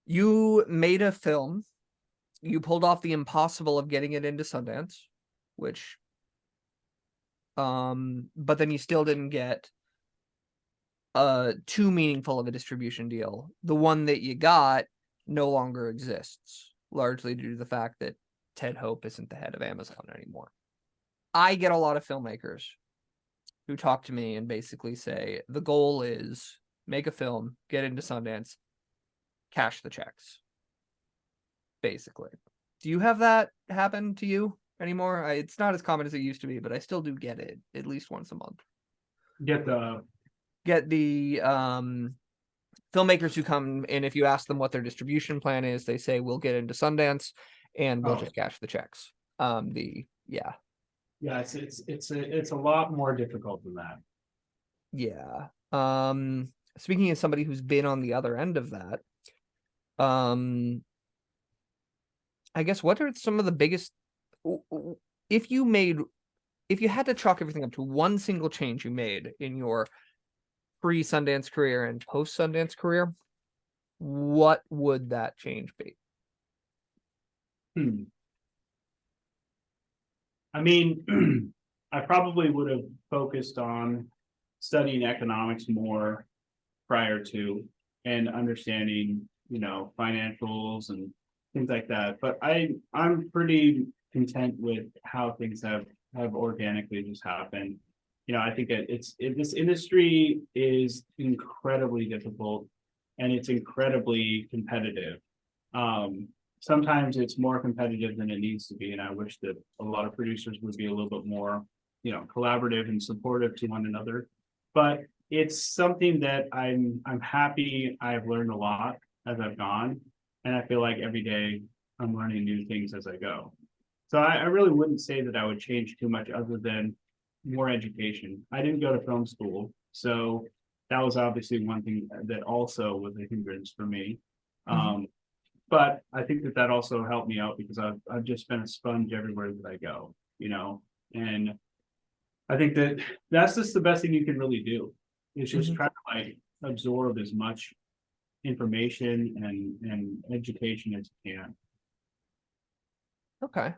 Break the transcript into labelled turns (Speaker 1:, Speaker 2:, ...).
Speaker 1: You made a film. You pulled off the impossible of getting it into Sundance, which, but then you still didn't get too meaningful of a distribution deal. The one that you got no longer exists, largely due to the fact that Ted Hope isn't the head of Amazon anymore. I get a lot of filmmakers who talk to me and basically say the goal is make a film, get into Sundance, cash the checks. Basically. Do you have that happen to you anymore? It's not as common as it used to be, but I still do get it at least once a month.
Speaker 2: Get the
Speaker 1: Filmmakers who come in, if you ask them what their distribution plan is, they say we'll get into Sundance and we'll just cash the checks.
Speaker 2: Yeah, it's a lot more difficult than that.
Speaker 1: Yeah. Speaking of somebody who's been on the other end of that, I guess what are some of the biggest, if you had to chalk everything up to one single change you made in your pre-Sundance career and post-Sundance career, what would that change be?
Speaker 2: I mean, I probably would have focused on studying economics more prior to, and understanding, financials and things like that. But I'm pretty content with how things have organically just happened. I think this industry is incredibly difficult and it's incredibly competitive. Sometimes it's more competitive than it needs to be, and I wish that a lot of producers would be a little bit more, collaborative and supportive to one another. But it's something that I'm happy I've learned a lot as I've gone, and I feel like every day I'm learning new things as I go. So I really wouldn't say that I would change too much other than more education. I didn't go to film school, so that was obviously one thing that also was a hindrance for me. But I think that also helped me out because I've just been a sponge everywhere that I go, and I think that that's just the best thing you can really do. Is just try to absorb as much information and education as you can.
Speaker 1: Okay.